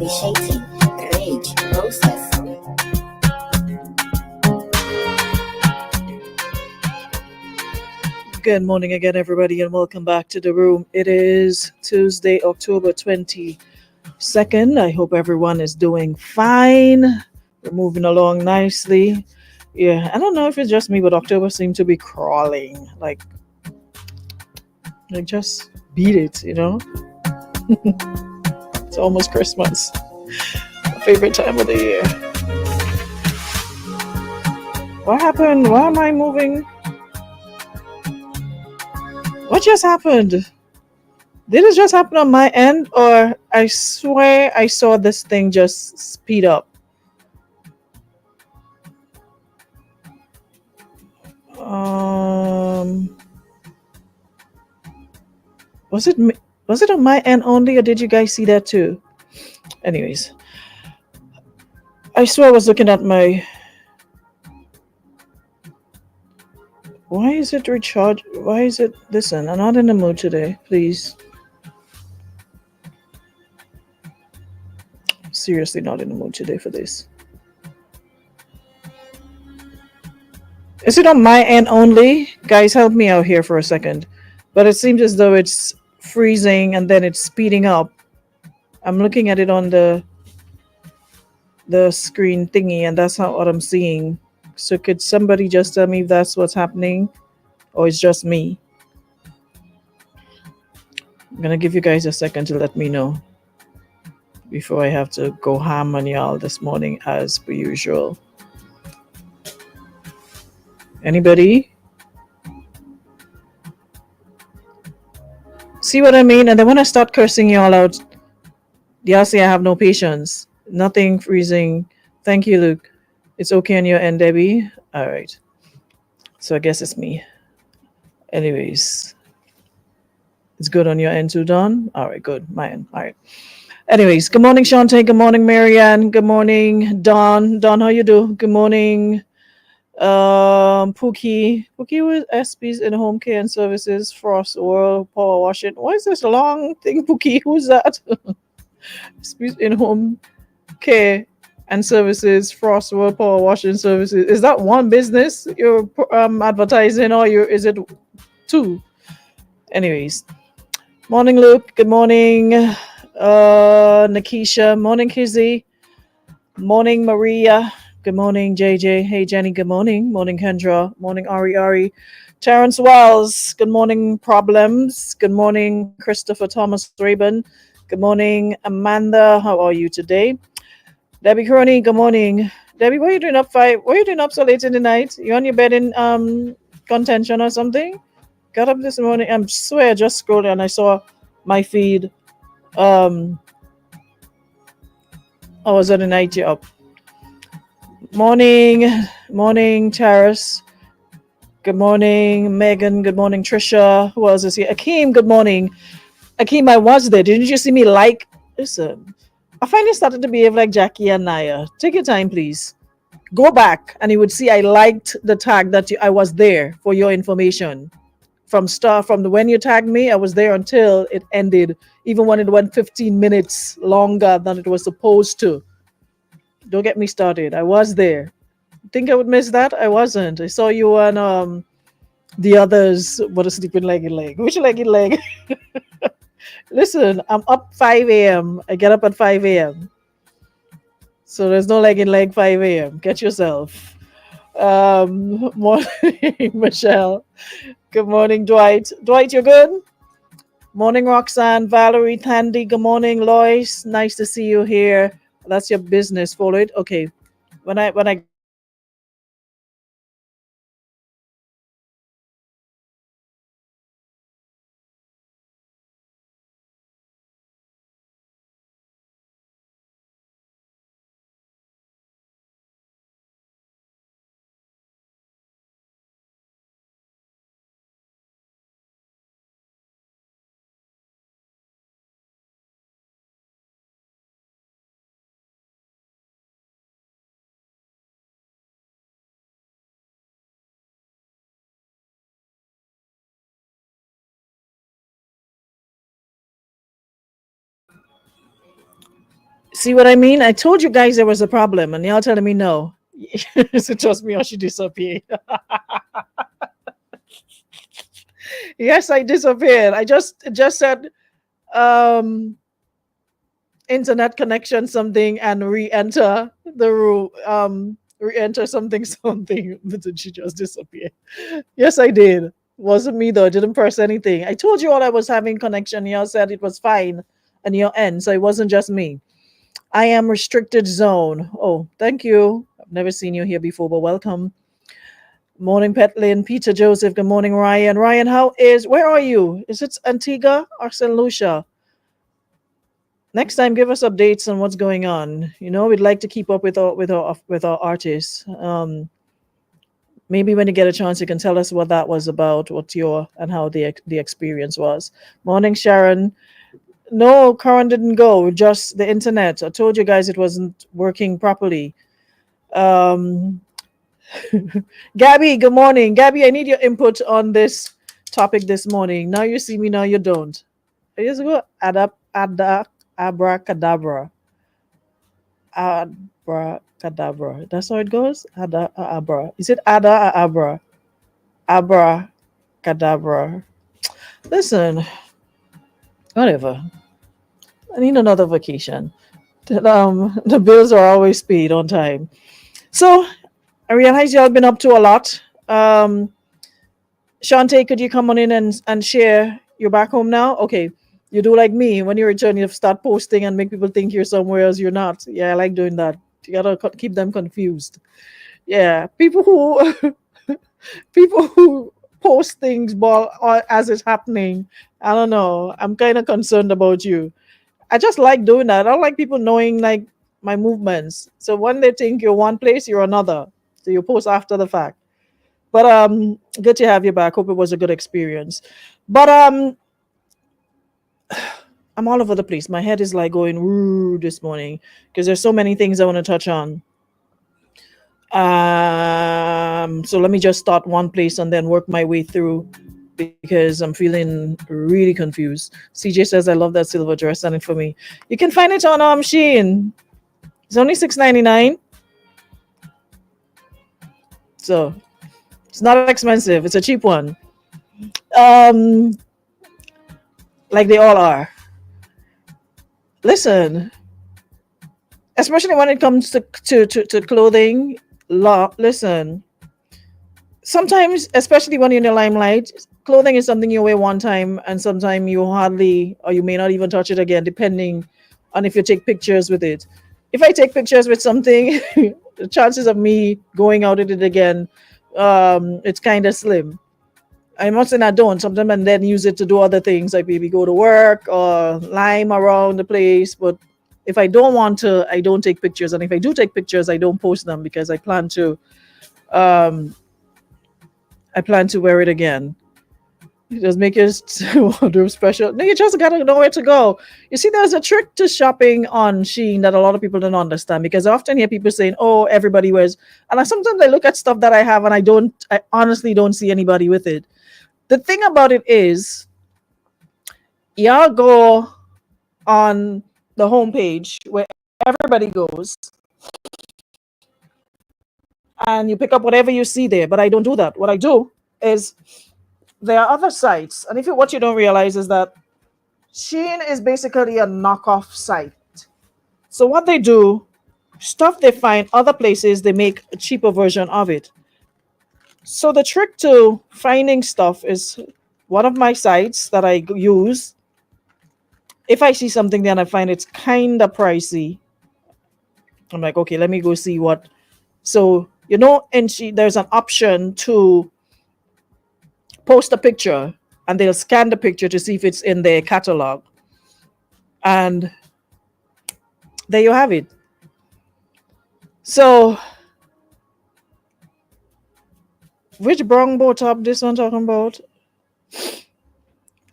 Initiating rage process. Good morning again, everybody, and welcome back to the room. It is Tuesday, October 22nd. I hope everyone is doing fine. We're moving along nicely. Yeah, I don't know if it's just me, but October seemed to be crawling. Like just beat it. It's almost Christmas. My favorite time of the year. What happened? Why am I moving? What just happened? Did it just happen on my end, or I swear I saw this thing just speed up? Um, was it was it on my end only, or did you guys see that too? Anyways, I swear I was looking at my. Why is it recharge? Why is it? Listen, I'm not in the mood today. Please, seriously, not in the mood today for this. Is it on my end only? Guys, help me out here for a second. But it seems as though it's freezing and then it's speeding up. I'm looking at it on the screen thingy, and that's not what I'm seeing. So could somebody just tell me if that's what's happening, or it's just me? I'm gonna give you guys a second to let me know before I have to go ham on y'all this morning as per usual. Anybody? See what I mean? And then when I start cursing y'all out, y'all say I have no patience. Nothing freezing. Thank you, Luke. It's okay on your end, Debbie. All right. So I guess it's me. Anyways, it's good on your end too, Don. All right, good. My end. All right. Anyways, good morning, Shantae. Good morning, Marianne. Good morning, Don. Don, how you do? Good morning, Pookie with SP's in home care and services, Frost World Power Washing. Why is this long thing, Pookie? Who's that? SP's in home care and services, Frost World Power Washing Services. Is that one business you're advertising, or is it two? Anyways, morning, Luke. Good morning, Nakisha. Morning, Kizzy. Morning, Maria. Good morning, JJ. Hey, Jenny. Good morning. Morning, Kendra. Morning, Ari. Terrence Wells. Good morning, Problems. Good morning, Christopher Thomas Raven. Good morning, Amanda. How are you today? Debbie Crony. Good morning. Debbie, what are you doing up What are you doing up so late in the night? You on your bed in contention or something? Got up this morning. I swear, I just scrolled and I saw my feed. I was on the night you up. Morning, Terrace. Good morning, Megan. Good morning, Trisha. Who else is here? Akeem, good morning. Akeem, I was there. Didn't you see me like? Listen, I finally started to behave like Jackie and Naya. Take your time, please. Go back and you would see I liked the tag that I was there for your information. From when you tagged me, I was there until it ended, even when it went 15 minutes longer than it was supposed to. Don't get me started. I was there. Think I would miss that? I wasn't. I saw you on the others. What a sleeping leggy leg. Which leggy leg? Listen, I'm up 5 a.m. I get up at 5 a.m. So there's no leg in leg 5 a.m. Get yourself. Morning, Michelle. Good morning, Dwight. Dwight, you're good? Morning, Roxanne, Valerie, Tandy. Good morning, Lois. Nice to see you here. That's your business. Follow it. Okay. When I get up, I'll tell you guys what I'm doing. See what I mean? I told you guys there was a problem, and y'all telling me no. So trust me, or she disappeared. Yes, I disappeared. I just said um internet connection something and re-enter the room. Re-enter something something, but then she just disappeared. Yes, I did. Wasn't me though. Didn't press anything. I told you all I was having connection. Y'all said it was fine on your end, so it wasn't just me. I am restricted zone. Oh, thank you. I've never seen you here before, but welcome. Morning, Petlin, Peter Joseph. Good morning, Ryan. Ryan, where are you? Is it Antigua or St. Lucia? Next time, give us updates on what's going on. You know, we'd like to keep up with our artists. Maybe when you get a chance, you can tell us what that was about, what your and how the experience was. Morning, Sharon. No, current didn't go. Just the internet. I told you guys it wasn't working properly. Um, Gabby, good morning. Gabby, I need your input on this topic this morning. Now you see me, now you don't. Here's go. Abracadabra. Abracadabra. That's how it goes? Abra. Is it ada or abra? Abracadabra. Listen, whatever. I need another vacation. The bills are always paid on time. So I realize y'all been up to a lot. Shantae, could you come on in and share? You're back home now? Okay. You do like me. When you return, you start posting and make people think you're somewhere else you're not. Yeah, I like doing that. You gotta keep them confused. Yeah. People who post things as it's happening. I don't know. I'm kind of concerned about you. I just like doing that. I don't like people knowing like my movements. So when they think you're one place, you're another. So you post after the fact. But good to have you back. Hope it was a good experience. But I'm all over the place. My head is like going woo this morning because there's so many things I want to touch on. So let me just start one place and then work my way through because I'm feeling really confused. CJ says I love that silver dress, send it for me. You can find it on Shein. It's only $6.99. So it's not expensive. It's a cheap one. Um like they all are. Listen, especially when it comes to clothing, listen, sometimes, especially when you're in the limelight, clothing is something you wear one time and sometimes you hardly or you may not even touch it again, depending on if you take pictures with it. If I take pictures with something, the chances of me going out with it again, it's kind of slim. I'm not saying I don't. Sometimes and then use it to do other things, like maybe go to work or lime around the place. But if I don't want to, I don't take pictures. And if I do take pictures, I don't post them because um, I plan to wear it again. It does make your wardrobe special. No, you just gotta know where to go. You see, there's a trick to shopping on Shein that a lot of people don't understand because I often hear people saying, "Oh, everybody wears," and sometimes I look at stuff that I have and I honestly don't see anybody with it. The thing about it is, y'all go on the homepage where everybody goes and you pick up whatever you see there. But I don't do that. What I do is there are other sites, and what you don't realize is that Shein is basically a knockoff site. So what they do, stuff they find other places, they make a cheaper version of it. So the trick to finding stuff is one of my sites that I use. If I see something then I find it's kind of pricey, I'm like, okay, let me go see what. So and there's an option to post a picture, and they'll scan the picture to see if it's in their catalog, and there you have it. So which brown bow top this one talking about?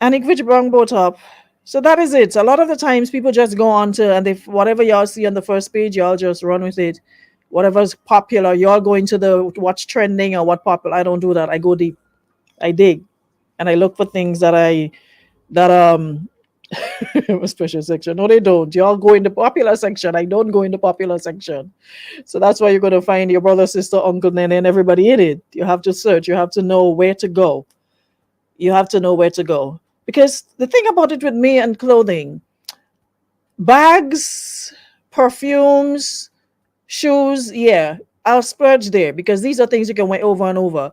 And which brown bow top? So that is it. A lot of the times people just go on to, and whatever y'all see on the first page, y'all just run with it. Whatever's popular, y'all go into the what's trending or what popular. I don't do that. I go deep. I dig. And I look for things that A special section. No, they don't. Y'all go in the popular section. I don't go in the popular section. So that's why you're going to find your brother, sister, uncle, nene, and everybody in it. You have to search. You have to know where to go. You have to know where to go. Because the thing about it with me and clothing, bags, perfumes, shoes, yeah, I'll splurge there because these are things you can wear over and over.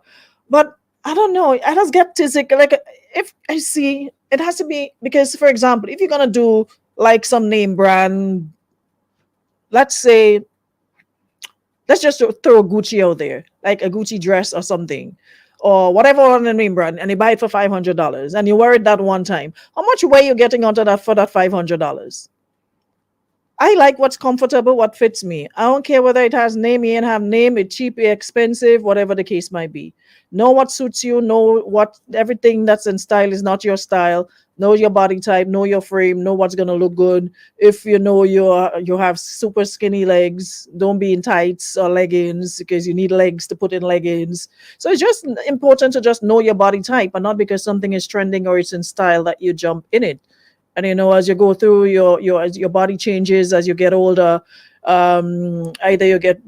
But I don't know. I just get dizzy. Like if I see, it has to be because, for example, if you're gonna do like some name brand, let's say, let's just throw Gucci out there, like a Gucci dress or something, or whatever on the name brand, and you buy it for $500, and you wear it that one time. How much weight you getting onto that for that $500? I like what's comfortable, what fits me. I don't care whether it has name, it have name, it's cheap, it expensive, whatever the case might be. Know what suits you, know what everything that's in style is not your style. Know your body type, know your frame, know what's gonna look good. If you know you have super skinny legs, don't be in tights or leggings because you need legs to put in leggings. So it's just important to just know your body type and not because something is trending or it's in style that you jump in it. And as you go through as your body changes as you get older, either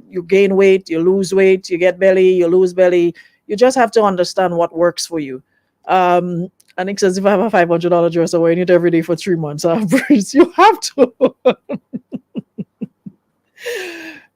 you gain weight, you lose weight, you get belly, you lose belly. You just have to understand what works for you. And it says if I have a $500 dress I wear it every day for 3 months afterwards, you have to.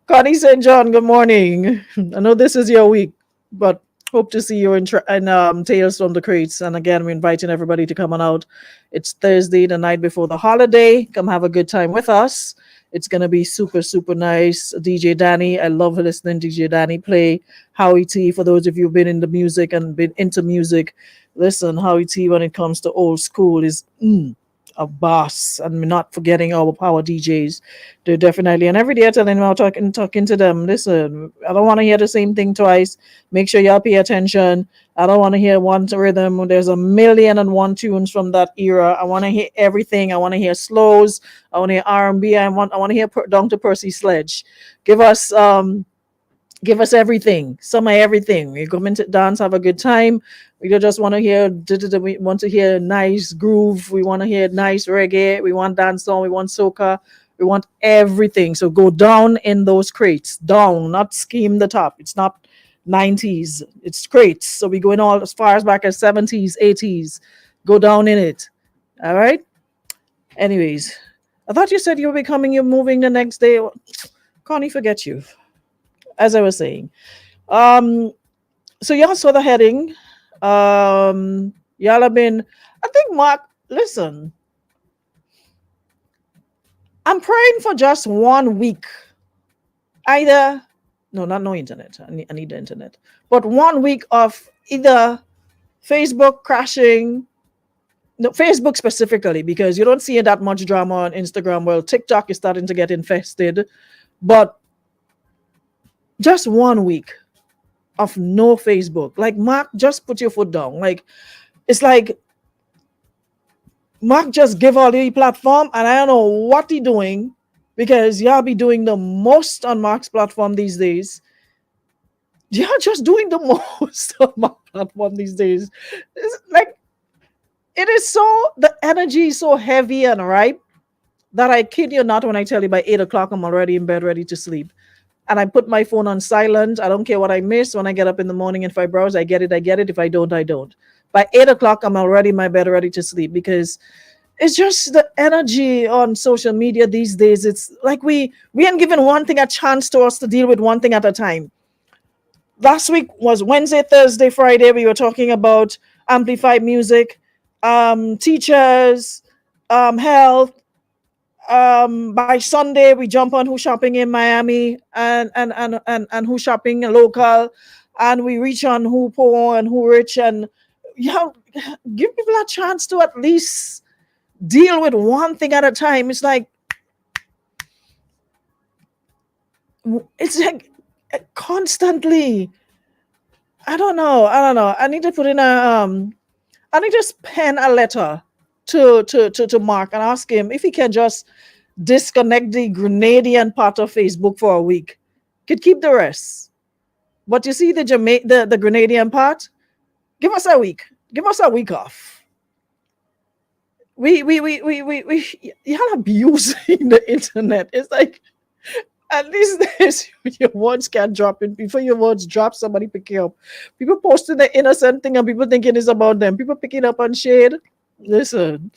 Connie St. John, good morning. I know this is your week, but hope to see you in Tales from the Crates. And again, we're inviting everybody to come on out. It's Thursday, the night before the holiday. Come have a good time with us. It's going to be super, super nice. DJ Danny, I love listening to DJ Danny play. Howie T, for those of you who've been in the music and been into music, listen, Howie T, when it comes to old school, is a boss. And we're not forgetting our power DJs. They're definitely, and every day I tell them, I'm talking to them, listen, I don't want to hear the same thing twice. Make sure y'all pay attention. I don't want to hear one rhythm. There's a million and one tunes from that era. I want to hear everything. I want to hear slows. I want to hear R&B. I want to hear Dr. Percy Sledge. Give us everything, some of everything. We come into dance, have a good time. We don't just want to hear. We want to hear nice groove. We want to hear nice reggae. We want dance song. We want soca. We want everything. So go down in those crates, down, not scheme the top. It's not 90s. It's crates. So we going all as far as back as 70s, 80s. Go down in it. All right. Anyways, I thought you said you're moving the next day. Connie, forget you. As I was saying. So y'all saw the heading. Y'all have been, I think, Mark, listen, I'm praying for just 1 week. Either, no, not no internet. I need the internet. But 1 week of either Facebook crashing, no, Facebook specifically, because you don't see that much drama on Instagram. Well, TikTok is starting to get infested. But just 1 week of no Facebook. Like, Mark, just put your foot down. Like, it's like Mark just give all the platform, and I don't know what he doing because y'all be doing the most on Mark's platform these days. Y'all just doing the most on Mark's platform these days. It's like, it is so, the energy is so heavy and ripe that I kid you not when I tell you by 8 o'clock I'm already in bed ready to sleep. And I put my phone on silent. I don't care what I miss. When I get up in the morning, if I browse, I get it. If I don't, I don't. By 8 o'clock, I'm already in my bed ready to sleep because it's just the energy on social media these days. It's like we ain't given one thing a chance to us to deal with one thing at a time. Last week was Wednesday, Thursday, Friday. We were talking about amplified music, teachers, health. By Sunday we jump on Who's Shopping in Miami and Who's Shopping local, and we reach on Who Poor and Who Rich, and give people a chance to at least deal with one thing at a time. It's like constantly. I don't know. I need to put in I need to pen a letter to Mark and ask him if he can just disconnect the Grenadian part of Facebook for a week. Could keep the rest. But you see the Grenadian part? Give us a week. Give us a week off. we y'all abusing the internet. It's like at least there's your words can drop in before your words drop. Somebody pick it up. People posting the innocent thing and people thinking it's about them. People picking up on shade. Listen,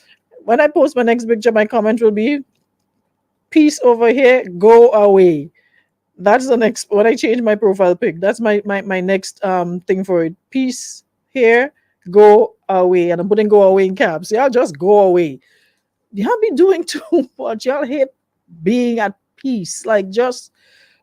when I post my next picture, my comment will be peace over here, go away. That's the next when I change my profile pic. That's my next thing for it. Peace here, go away. And I'm putting go away in caps. Y'all just go away. Y'all be doing too much. Y'all hate being at peace. Like just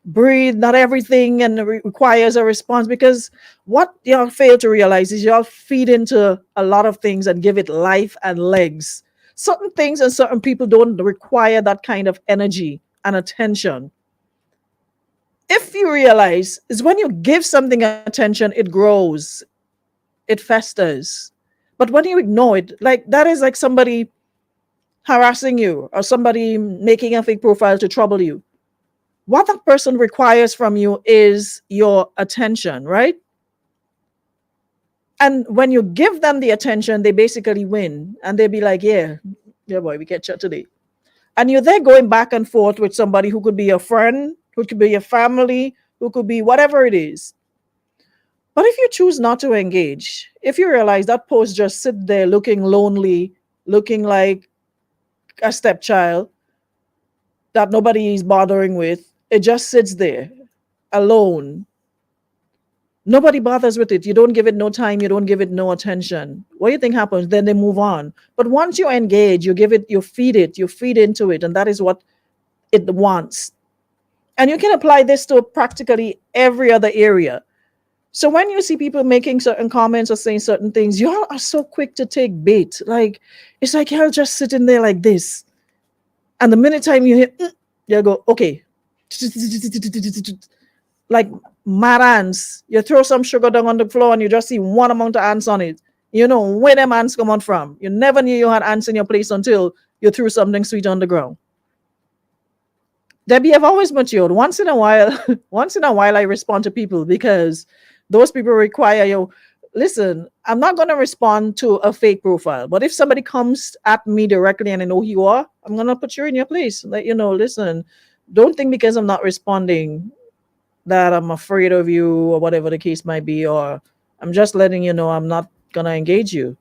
breathe. Not everything and requires a response because what y'all fail to realize is y'all feed into a lot of things and give it life and legs. Certain things and certain people don't require that kind of energy and attention. If you realize is when you give something attention, it grows, it festers. But when you ignore it, like that is like somebody harassing you or somebody making a fake profile to trouble you. What that person requires from you is your attention, right? And when you give them the attention, they basically win. And they be like, yeah, boy, we get chat today. And you're there going back and forth with somebody who could be your friend, who could be your family, who could be whatever it is. But if you choose not to engage, if you realize that post just sit there looking lonely, looking like a stepchild that nobody is bothering with, it just sits there alone. Nobody bothers with it. You don't give it no time. You don't give it no attention. What do you think happens? Then they move on. But once you engage, you give it, you feed into it. And that is what it wants. And you can apply this to practically every other area. So when you see people making certain comments or saying certain things, y'all are so quick to take bait. Like, it's like y'all just sitting there like this. And the minute time you hear, you go, okay. Like mad ants. You throw some sugar down on the floor and you just see one amount of ants on it. You know where them ants come on from. You never knew you had ants in your place until you threw something sweet on the ground. Debbie, I've always matured. Once in a while, I respond to people because those people require you. Listen, I'm not going to respond to a fake profile, but if somebody comes at me directly and I know who you are, I'm going to put you in your place. Let you know, listen, don't think because I'm not responding that I'm afraid of you or whatever the case might be, or I'm just letting you know I'm not going to engage you.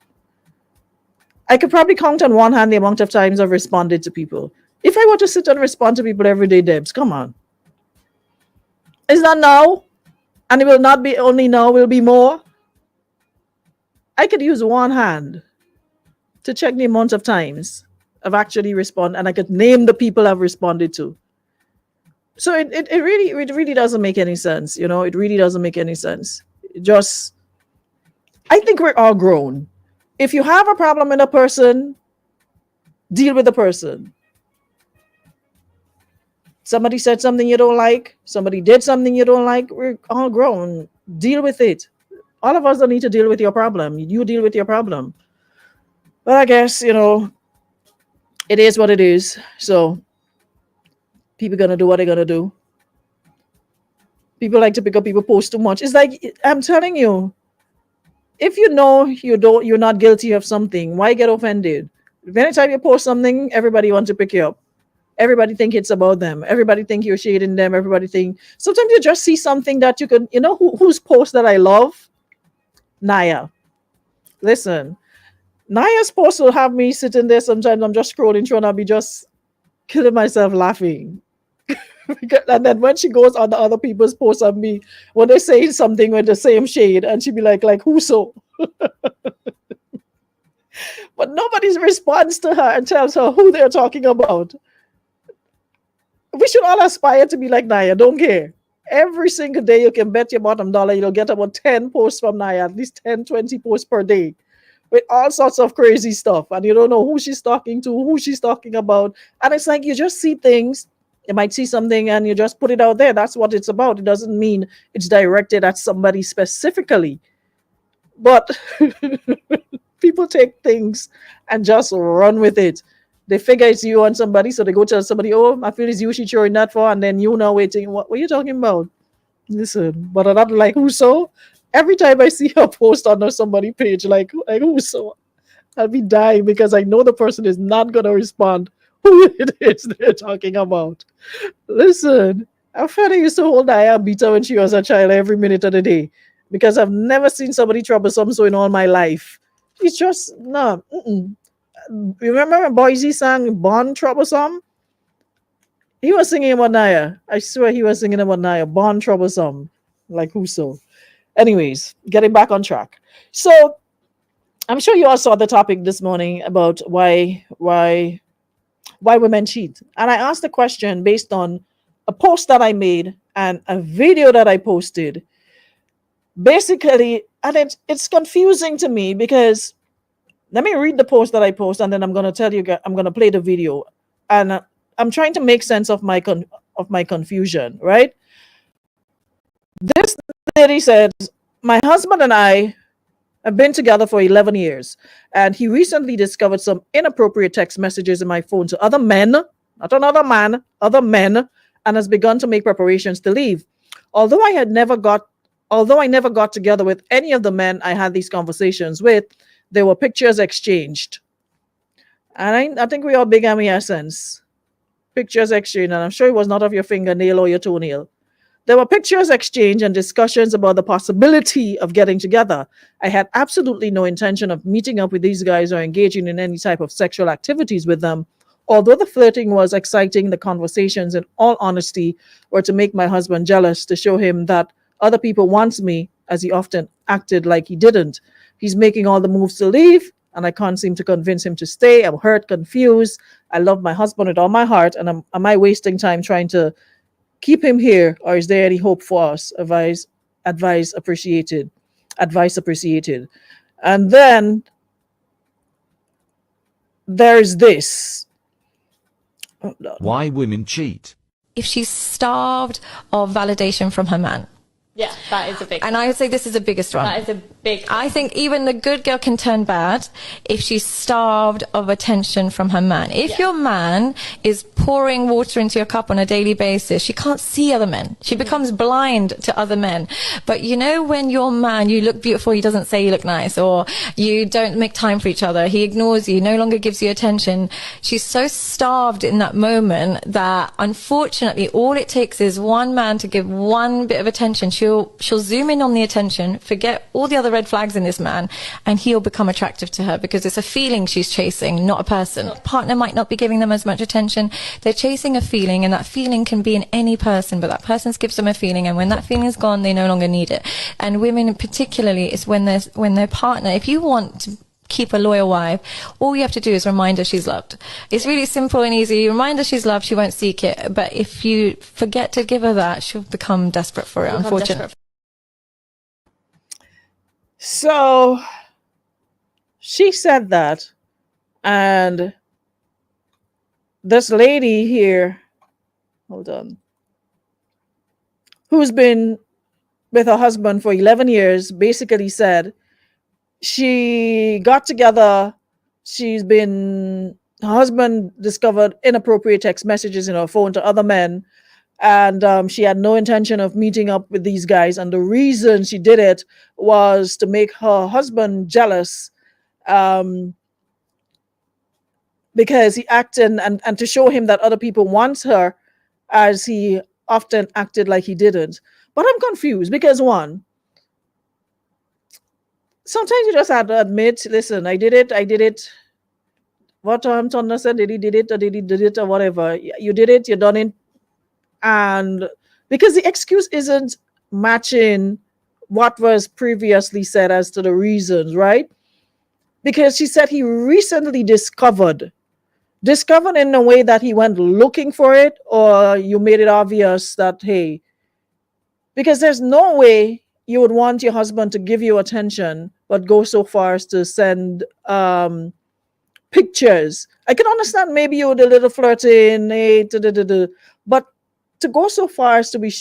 I could probably count on one hand the amount of times I've responded to people. If I were to sit and respond to people every day, Debs, come on. It's not now, and it will not be only now, will be more. I could use one hand to check the amount of times I've actually responded, and I could name the people I've responded to. So it really doesn't make any sense. You know, it really doesn't make any sense. Just, I think we're all grown. If you have a problem with a person, deal with the person. Somebody said something you don't like. Somebody did something you don't like. We're all grown. Deal with it. All of us don't need to deal with your problem. You deal with your problem. But I guess, you know, it is what it is. So people going to do what they're going to do. People like to pick up people post too much. It's like, I'm telling you, if you know you're not guilty of something, why get offended? If anytime you post something, everybody wants to pick you up. Everybody think it's about them. Everybody think you're shading them. Everybody think. Sometimes you just see something that you can, you know, whose post that I love? Naya. Listen, Naya's post will have me sitting there. Sometimes I'm just scrolling through and I'll be just killing myself laughing. And then when she goes on the other people's posts of me, when they say something with the same shade, and she be like who so? But nobody responds to her and tells her who they're talking about. We should all aspire to be like Naya. Don't care. Every single day you can bet your bottom dollar you'll get about 10 posts from Naya, at least 10, 20 posts per day with all sorts of crazy stuff. And you don't know who she's talking to, who she's talking about. And it's like you just see things. You might see something and you just put it out there. That's what it's about. It doesn't mean it's directed at somebody specifically. But people take things and just run with it. They figure it's you and somebody, so they go tell somebody, oh, I feel it's you she's showing that for, and then you now waiting, what are you talking about? Listen, but I'm not like, who so? Every time I see a post on somebody page, like who so? I'll be dying because I know the person is not going to respond who it is they're talking about. Listen, Afeni used to hold Naya beat her when she was a child every minute of the day because I've never seen somebody troublesome so in all my life. She's just, no. Mm-mm. Remember when Boise sang Born Troublesome? He was singing about Naya. I swear he was singing about Naya. Born Troublesome. Like who so? Anyways, getting back on track. So I'm sure you all saw the topic this morning about why women cheat. And I asked the question based on a post that I made and a video that I posted. Basically, and it's confusing to me because let me read the post that I post and then I'm going to tell you I'm going to play the video and I'm trying to make sense of my confusion, right? This lady said, "My husband and I have been together for 11 years, and he recently discovered some inappropriate text messages in my phone to other men, not another man, other men, and has begun to make preparations to leave. Although I never got together with any of the men I had these conversations with, there were pictures exchanged." And I think we all bigamy essence. Pictures exchanged, and I'm sure it was not of your fingernail or your toenail. There were pictures exchanged and discussions about the possibility of getting together. I had absolutely no intention of meeting up with these guys or engaging in any type of sexual activities with them. Although the flirting was exciting, the conversations, in all honesty, were to make my husband jealous, to show him that other people want me, as he often acted like he didn't. He's making all the moves to leave, and I can't seem to convince him to stay. I'm hurt, confused. I love my husband with all my heart, and am I wasting time trying to keep him here, or is there any hope for us? Advice appreciated. Advice appreciated. And then there's this. Why women cheat. If she's starved of validation from her man. Yeah, that is a big And I would say this is the biggest one. That is a big I think even the good girl can turn bad if she's starved of attention from her man. If your man is pouring water into your cup on a daily basis, she can't see other men. She becomes blind to other men. But you know, when your man, you look beautiful, he doesn't say you look nice, or you don't make time for each other, he ignores you, no longer gives you attention. She's so starved in that moment that unfortunately all it takes is one man to give one bit of attention. She'll zoom in on the attention, forget all the other red flags in this man, and he'll become attractive to her because it's a feeling she's chasing, not a person. Partner might not be giving them as much attention. They're chasing a feeling, and that feeling can be in any person, but that person gives them a feeling, and when that feeling is gone, they no longer need it. And women particularly, is when their partner, if you want to keep a loyal wife, all you have to do is remind her she's loved. It's really simple and easy. Remind her she's loved, she won't seek it. But if you forget to give her that, she'll become desperate for it, unfortunately. So she said that, and this lady here, hold on, who's been with her husband for 11 years, basically said she got together. Her husband discovered inappropriate text messages in her phone to other men, and she had no intention of meeting up with these guys. And the reason she did it was to make her husband jealous, because he acted and to show him that other people want her, as he often acted like he didn't. But I'm confused because one, sometimes you just have to admit, listen, I did it. What Tonna said, did he did it or whatever. You did it, you done it. And because the excuse isn't matching what was previously said as to the reasons, right? Because she said he recently discovered in a way that he went looking for it, or you made it obvious that, hey, because there's no way you would want your husband to give you attention but go so far as to send pictures. I can understand maybe you would a little flirting, hey, but to go so far as to be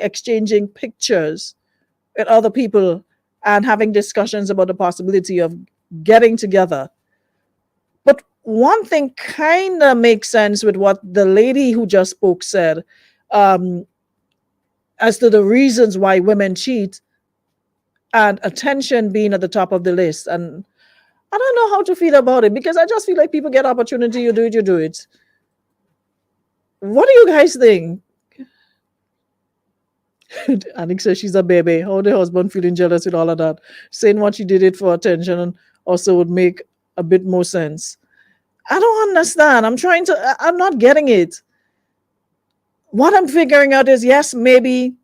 exchanging pictures with other people and having discussions about the possibility of getting together. But one thing kind of makes sense with what the lady who just spoke said, as to the reasons why women cheat, and attention being at the top of the list. And I don't know how to feel about it because I just feel like people get opportunity, you do it, you do it. What do you guys think? Anik says she's a baby. How the husband feeling jealous with all of that? Saying what she did it for attention also would make a bit more sense. I don't understand. I'm not getting it. What I'm figuring out is yes, maybe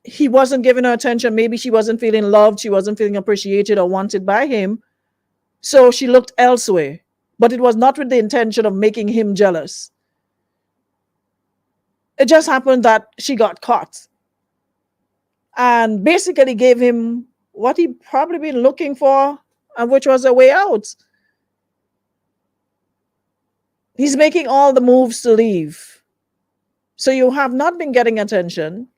he wasn't giving her attention. Maybe she wasn't feeling loved. She wasn't feeling appreciated or wanted by him. So she looked elsewhere. But it was not with the intention of making him jealous. It just happened that she got caught and basically gave him what he probably been looking for, and which was a way out. He's making all the moves to leave. So you have not been getting attention.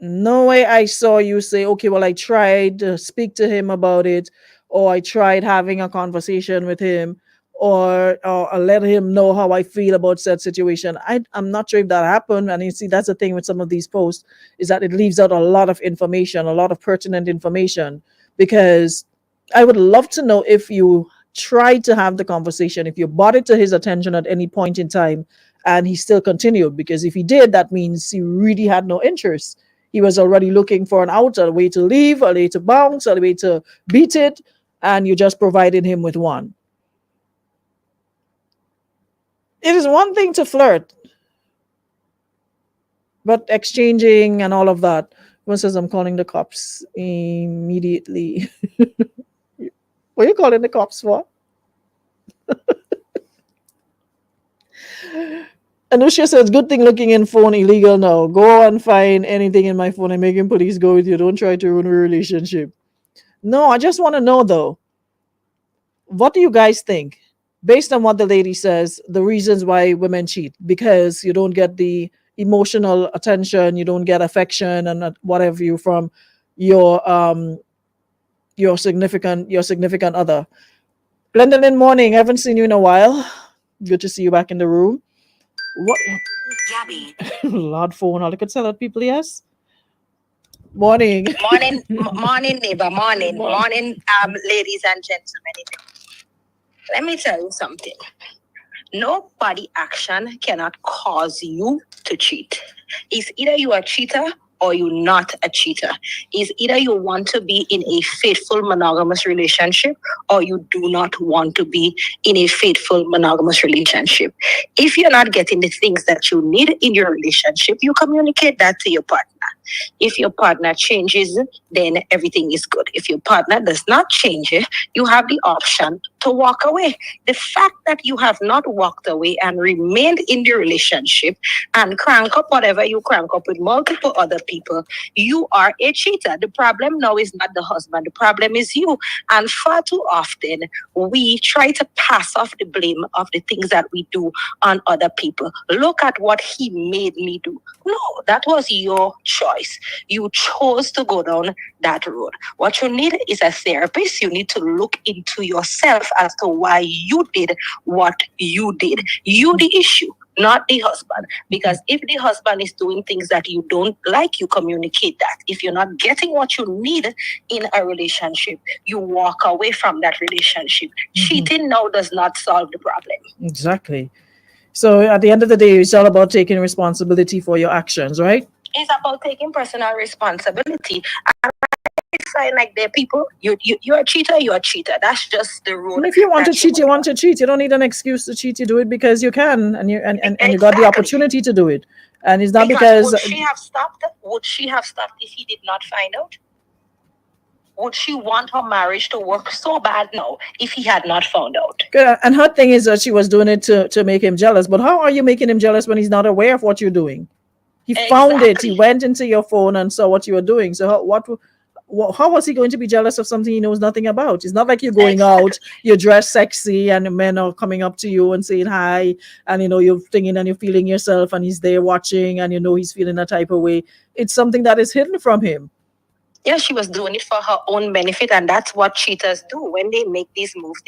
No way I saw you say, okay, well, I tried to speak to him about it, or I tried having a conversation with him, or let him know how I feel about said situation. I'm not sure if that happened. And you see, that's the thing with some of these posts, is that it leaves out a lot of information, a lot of pertinent information, because I would love to know if you tried to have the conversation, if you brought it to his attention at any point in time, and he still continued. Because if he did, that means he really had no interest. He was already looking for an out, a way to leave, a way to bounce, a way to beat it, and you just provided him with one. It is one thing to flirt, but exchanging and all of that. One says, I'm calling the cops immediately. What are you calling the cops for? Anusha says, good thing looking in phone illegal now. Go and find anything in my phone and making police go with you. Don't try to ruin a relationship. No, I just want to know though, what do you guys think? Based on what the lady says, the reasons why women cheat, because you don't get the emotional attention, you don't get affection and whatever you from your significant other. Glendolyn, morning. Haven't seen you in a while. Good to see you back in the room. What? Gabby. Loud phone. All I could tell out people, yes. Morning. Morning, morning, neighbor. Morning, ladies and gentlemen. Let me tell you something. No body action cannot cause you to cheat. It's either you are a cheater or you're not a cheater. It's either you want to be in a faithful monogamous relationship or you do not want to be in a faithful monogamous relationship. If you're not getting the things that you need in your relationship, you communicate that to your partner. If your partner changes, then everything is good. If your partner does not change, you have the option to walk away. The fact that you have not walked away and remained in the relationship and crank up whatever you crank up with multiple other people, you are a cheater. The problem now is not the husband. The problem is you. And far too often, we try to pass off the blame of the things that we do on other people. Look at what he made me do. No, that was your choice. You chose to go down that road. What you need is a therapist. You need to look into yourself as to why you did what you did. You the issue, not the husband. Because if the husband is doing things that you don't like, you communicate that. If you're not getting what you need in a relationship, you walk away from that relationship. Cheating now does not solve the problem. Exactly. So at the end of the day, it's all about taking responsibility for your actions, right? It's about taking personal responsibility. And I find like there are people, you're a cheater, you're a cheater. That's just the rule. And if you want to cheat, you want to cheat. You don't need an excuse to cheat. You do it because you can, and you got the opportunity to do it. And it's not because would she have stopped? Would she have stopped if he did not find out? Would she want her marriage to work so bad now if he had not found out? Good. And her thing is that she was doing it to make him jealous. But how are you making him jealous when he's not aware of what you're doing? He found it. He went into your phone and saw what you were doing. So how was he going to be jealous of something he knows nothing about? It's not like you're going out, you're dressed sexy, and men are coming up to you and saying hi, and you're thinking and you're feeling yourself, and he's there watching, and he's feeling a type of way. It's something that is hidden from him. Yeah, she was doing it for her own benefit, and that's what cheaters do. When they make these moves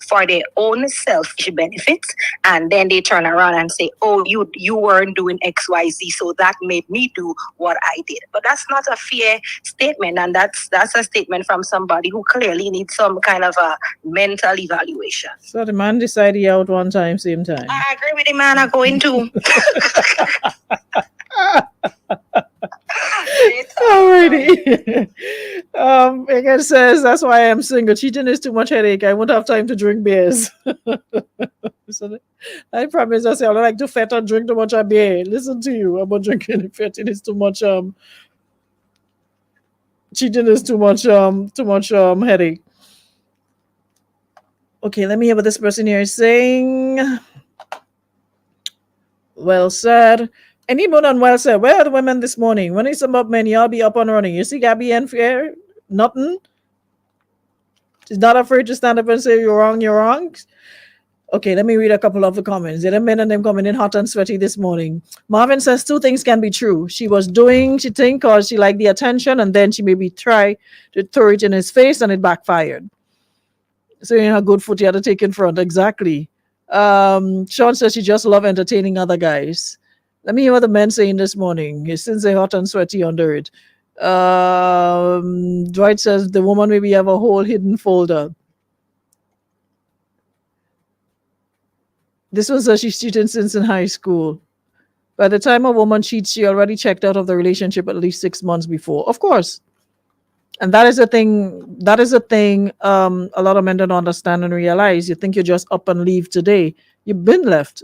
for their own selfish benefits, and then they turn around and say, "Oh, you weren't doing X, Y, Z, so that made me do what I did." But that's not a fair statement, and that's a statement from somebody who clearly needs some kind of a mental evaluation. So the man decided he out one time, same time. I agree with the man. I'm going to. Alrighty. Megan says that's why I'm single. Cheating is too much headache. I won't have time to drink beers. So I promise I say I don't like to fat and drink too much of beer. Listen to you about drinking and fetting is too much cheating is too much headache. Okay, let me hear what this person here is saying. Well said. Anyone on well said, where are the women this morning? When it's about men, y'all be up and running. You see Gabby and Fair? Nothing. She's not afraid to stand up and say you're wrong, you're wrong. Okay, let me read a couple of the comments. There are men and them coming in hot and sweaty this morning. Marvin says 2 things can be true. She was doing, she think, because she liked the attention, and then she maybe tried to throw it in his face and it backfired. So you know, good foot you had to take in front. Exactly. Sean says she just love entertaining other guys. Let me hear what the men saying this morning. Since they're hot and sweaty under it. Dwight says the woman maybe have a whole hidden folder. This one says she's cheating since in high school. By the time a woman cheats, she already checked out of the relationship at least 6 months before. Of course. And that is a thing. That is a thing a lot of men don't understand and realize. You think you just up and leave today. You've been left.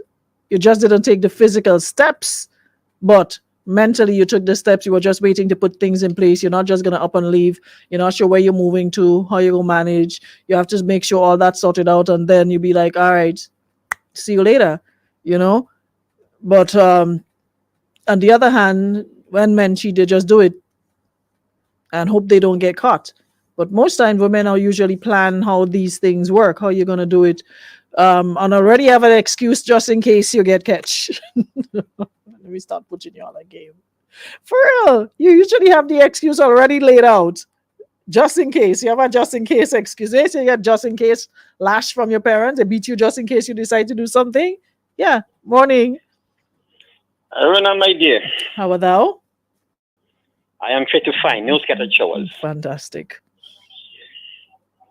You just didn't take the physical steps, but mentally you took the steps. You were just waiting to put things in place. You're not just going to up and leave. You're not sure where you're moving to, how you're going to manage. You have to make sure all that's sorted out, and then you be like, all right, see you later, you know. But on the other hand, when men cheat, they just do it and hope they don't get caught. But most times women are usually plan how these things work, how you're going to do it, and already have an excuse just in case you get catch. Let me start putting you on a game. For real, you usually have the excuse already laid out. Just in case. You have a just in case excuse. They say you get just in case lash from your parents. They beat you just in case you decide to do something. Yeah. Morning. Rona, my dear. How are thou? I am fit to find no scattered showers. Fantastic.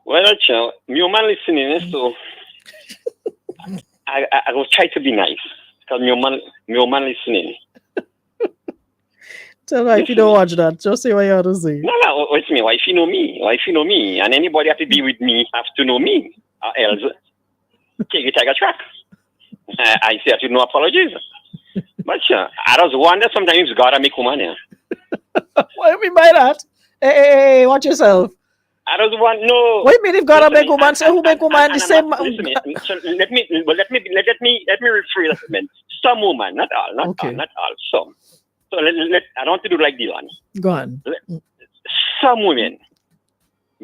Well, child, my man listening, so I will try to be nice because my man listening. Tell her if you don't watch that, just say what you have to say. No, it's me. Why if you know me, and anybody have to be with me have to know me, or else take a track. I say that with no apologies. But I just wonder sometimes God make woman here. What do you mean by that? Hey, watch yourself. I just want no. What do you mean if God make woman? Say who make woman the same? So let me rephrase that. Man. Some woman, not all, not all, some. So I don't want to do like Dylan. Go on. Some women,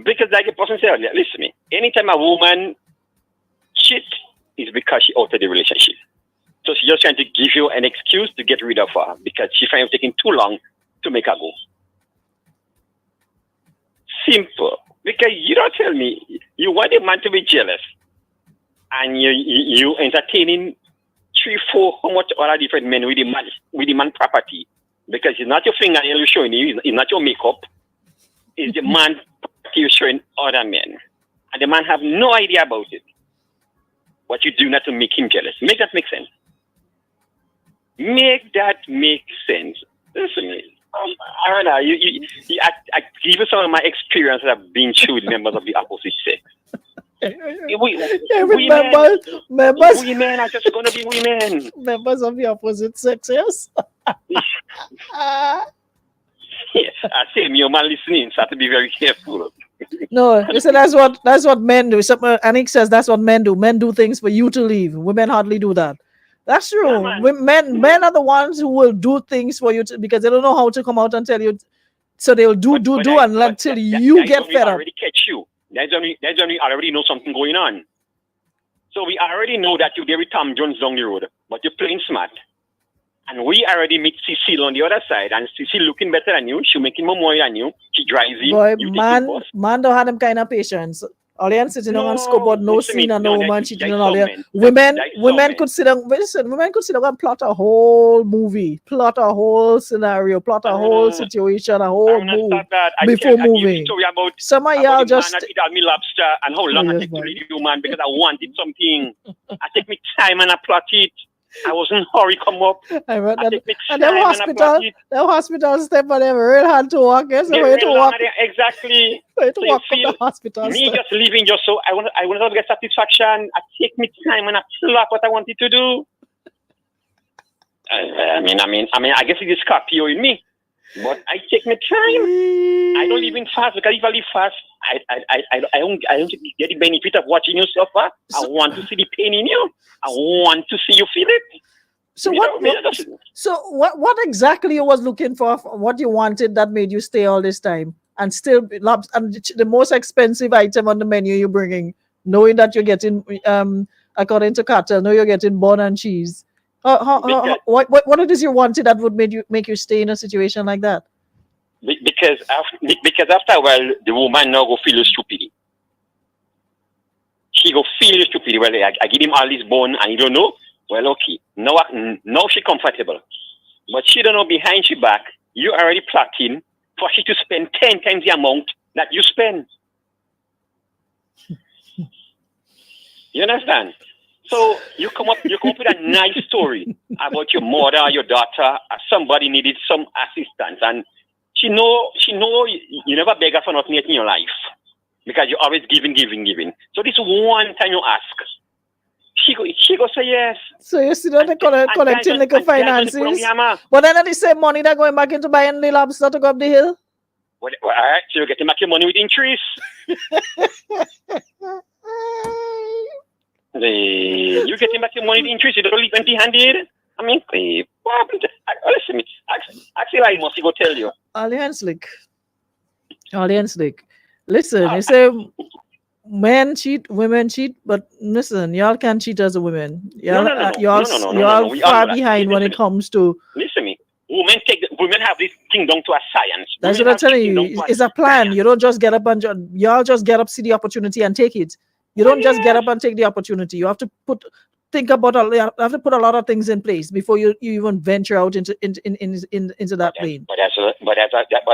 because like the person said earlier, listen to me. Anytime a woman cheats, is because she altered the relationship. So she's just trying to give you an excuse to get rid of her because she finds it taking too long to make her go. Simple. Because you don't tell me you want a man to be jealous and you entertaining 3-4 how much other different men with the man property because it's not your fingernail you're showing you, it's not your makeup, it's the man property you're showing other men. And the man have no idea about it. What you do not to make him jealous. Make that make sense. Make that make sense. Listen, I don't know. I give you some of my experiences of being through with members of the opposite sex. Women are just going to be women. Members of the opposite sex, yes. Yeah, I say, your man listening, so I have to be very careful. No, listen, that's what men do. Anik says that's what men do. Men do things for you to leave. Women hardly do that. That's true. Yeah, men are the ones who will do things for you because they don't know how to come out and tell you. So they'll do until you get fed up. Already catch you. That's when we already know something going on. So we already know that you're there with Tom Jones down the road, but you're playing smart. And we already meet Cecile on the other side, and Cecile looking better than you. She making more money than you. She drives in. Boy, You take the man, bus. man don't have them kind of patience. Allian sitting on scoreboard, no listen scene me, and no woman there's cheating on some Allian. men. Women, There's some women men. could sit down. Listen, women could sit down and plot a whole movie, plot a whole scenario, plot a whole situation, a I whole understand move that. before I give you moving. story about Some of about y'all the just man that eat all me lobster and how long I yes, take to man. read you, man, because I wanted something. I take me time and I plot it. I wasn't hurry come up. I read I that. take me And time them and I plot hospital, it. them hospital step and them real hard to walk. Yes, Get so you to real long walk, at it. Exactly. so you to So you walk up feel the hospital me step. just leaving just so I want to get satisfaction. I take me time and I plot what I wanted to do. I guess it is Scorpio in me, but I take my time. I don't live in fast because if I live fast, I don't get the benefit of watching you suffer. I want to see the pain in you. I want to see you feel it. So You what? know, me just- What exactly you was looking for? What you wanted that made you stay all this time and still and the most expensive item on the menu you're bringing, knowing that you're getting according to cartel, know you're getting bun and cheese. What it is you wanted that would make you stay in a situation like that? because after a while the woman now go feel stupid. She go feel stupid. Well, I give him all this bone and you don't know. Well, okay. Now she comfortable. But she don't know behind she back, you already plotting for she to spend 10 times the amount that you spend. You understand? So you come up with a nice story about your mother or your daughter or somebody needed some assistance, and she know you never beg her for nothing yet in your life because you're always giving. So this one time you ask, she go say yes. So you see that collecting like finances, but then at the same money they're going back into buying the lobster to go up the hill. Well, all right, so you're getting back your money with interest. You're getting back your money with interest. You don't leave empty-handed. I mean, what happened? Listen, actually, I must go tell you. Alliance Slick. Listen, they say men cheat, women cheat, but listen, y'all can't cheat as a women. Y'all far behind when it comes to. Listen me. Women have this thing down to a science. That's what I'm telling you. It's a plan. You don't just get up and y'all just get up, see the opportunity and take it. You don't just get up and take the opportunity. You have to put a lot of things in place before you even venture out into that plane. But that's what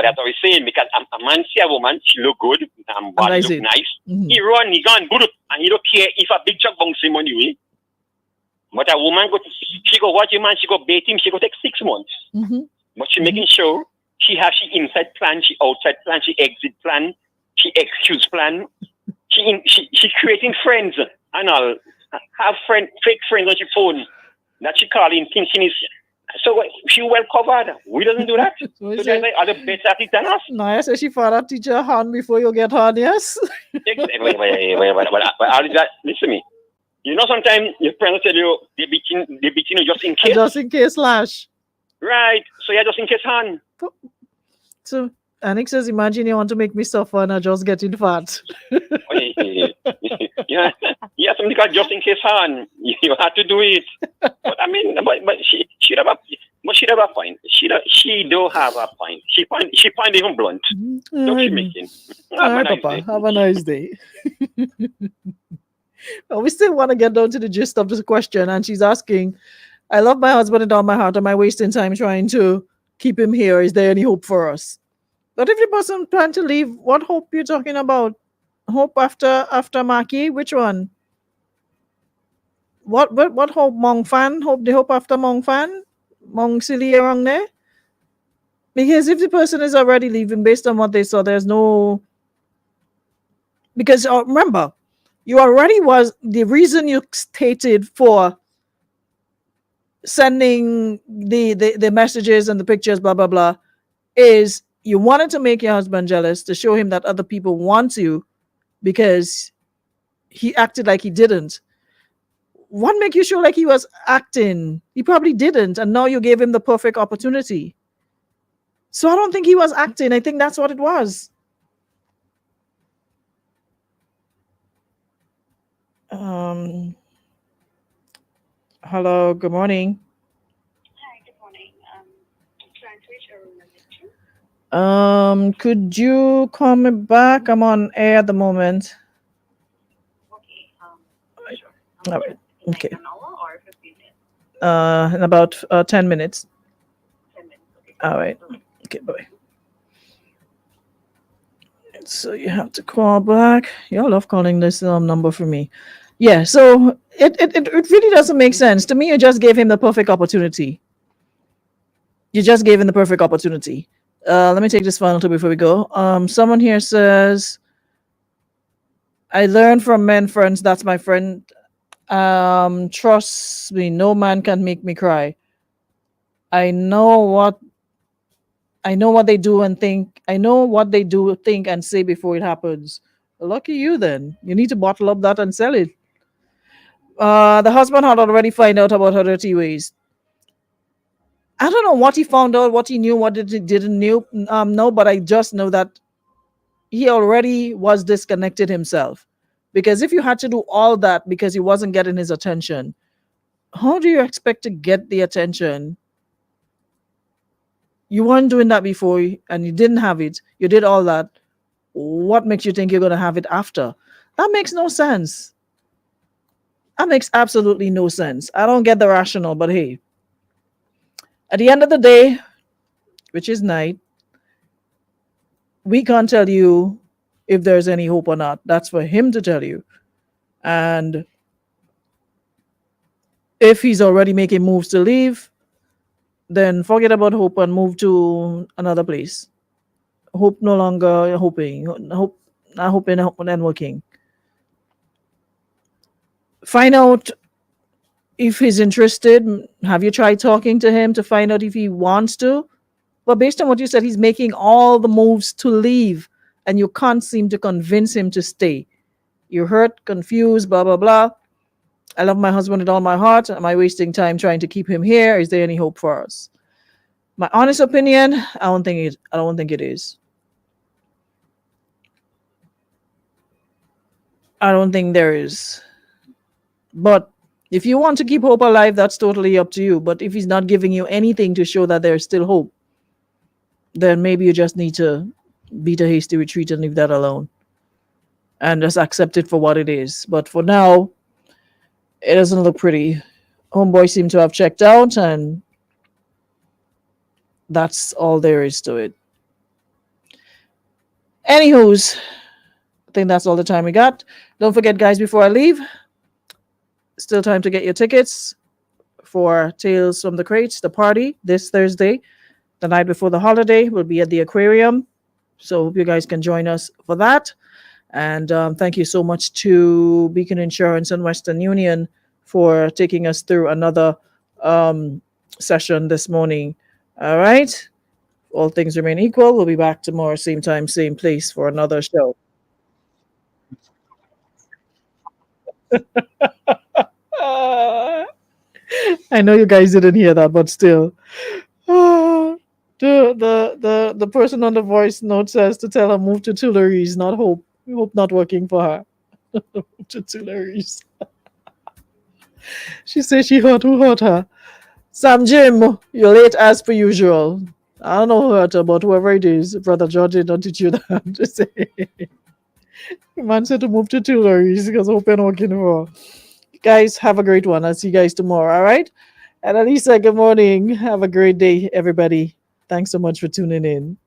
I was saying, because a man see a woman, she look good, body look nice. Mm-hmm. He run, he gone, and he don't care if a big truck bounce him on the way. But a woman she go watch him and she go bait him, she go take 6 months. Mm-hmm. But she making sure she inside plan, she outside plan, she exit plan, she excuse plan. She creating friends and all. Have fake friends on your phone that she calling thinking is. So she well covered. We doesn't do that. So there's like other better at it than us. No, I say she father teach her hand before you get hard, yes? Wait, listen to me. You know, sometimes your parents tell you they beating you just in case. Just in case, Lash. Right. So you're just in case hand. So Anik says, imagine you want to make me suffer and I just getting fat. Yeah, something called just in case hand. You have to do it. But I mean, but she have a point. She do have a point. She find even blunt. Don't she making? All right, Papa. Have a nice day. We still want to get down to the gist of this question, and she's asking, I love my husband with all my heart. Am I wasting time trying to keep him here? Is there any hope for us? But if the person plan to leave, what hope you talking about? Hope after Maki? Which one? What hope? Mong Fan? Hope the hope after Mong Fan? Mong Silly around there? Because if the person is already leaving based on what they saw, there's no. Because remember, you already was the reason you stated for sending the messages and the pictures, blah blah blah, is you wanted to make your husband jealous to show him that other people want you because he acted like he didn't. What make you sure like he was acting? He probably didn't, and now you gave him the perfect opportunity. So I don't think he was acting. I think that's what it was. Hello, good morning. Hi, good morning. Could you call me back? I'm on air at the moment. All right. Okay. In about 10 minutes. All right. Okay, bye. So you have to call back. Y'all love calling this number for me. Yeah, so it really doesn't make sense. To me, you just gave him the perfect opportunity. You just gave him the perfect opportunity. Let me take this final two before we go. Someone here says, I learned from men friends, that's my friend. Trust me, no man can make me cry. I know what they do and think. I know what they do, think, and say before it happens. Lucky you then. You need to bottle up that and sell it. The husband had already found out about her dirty ways. I don't know what he found out, what he knew, what he didn't know, but I just know that he already was disconnected himself. Because if you had to do all that because he wasn't getting his attention, how do you expect to get the attention? You weren't doing that before and you didn't have it. You did all that. What makes you think you're going to have it after? That makes no sense. That makes absolutely no sense. I don't get the rationale, but hey, at the end of the day, which is night, we can't tell you if there's any hope or not. That's for him to tell you. And if he's already making moves to leave, then forget about hope and move to another place. Hope no longer hoping. Hope not hoping and working. Find out if he's interested. Have you tried talking to him to find out if he wants to? But based on what you said, he's making all the moves to leave and you can't seem to convince him to stay. You're hurt, confused, blah, blah, blah. I love my husband with all my heart. Am I wasting time trying to keep him here? Is there any hope for us? My honest opinion, I don't think it is. I don't think there is. But if you want to keep hope alive, that's totally up to you. But if he's not giving you anything to show that there's still hope, then maybe you just need to beat a hasty retreat and leave that alone. And just accept it for what it is. But for now, it doesn't look pretty. Homeboy seemed to have checked out, and that's all there is to it. Anywho's, I think that's all the time we got. Don't forget, guys, before I leave, still time to get your tickets for Tales from the Crates, the party this Thursday, the night before the holiday. We'll be at the aquarium. So hope you guys can join us for that. And thank you so much to Beacon Insurance and Western Union for taking us through another session this morning. All right. All things remain equal. We'll be back tomorrow, same time, same place for another show. I know you guys didn't hear that, but still. The person on the voice note says to tell her move to Tuileries, not Hope. Hope not working for her. Move to Tuileries. She says she hurt. Who hurt her? Sam Jim, you're late as per usual. I don't know who hurt her, but whoever it is, Brother George did not teach you that. Just say. Man said to move to Tuileries because Hope ain't working for her. Guys, have a great one. I'll see you guys tomorrow, all right? And Alisa, good morning. Have a great day, everybody. Thanks so much for tuning in.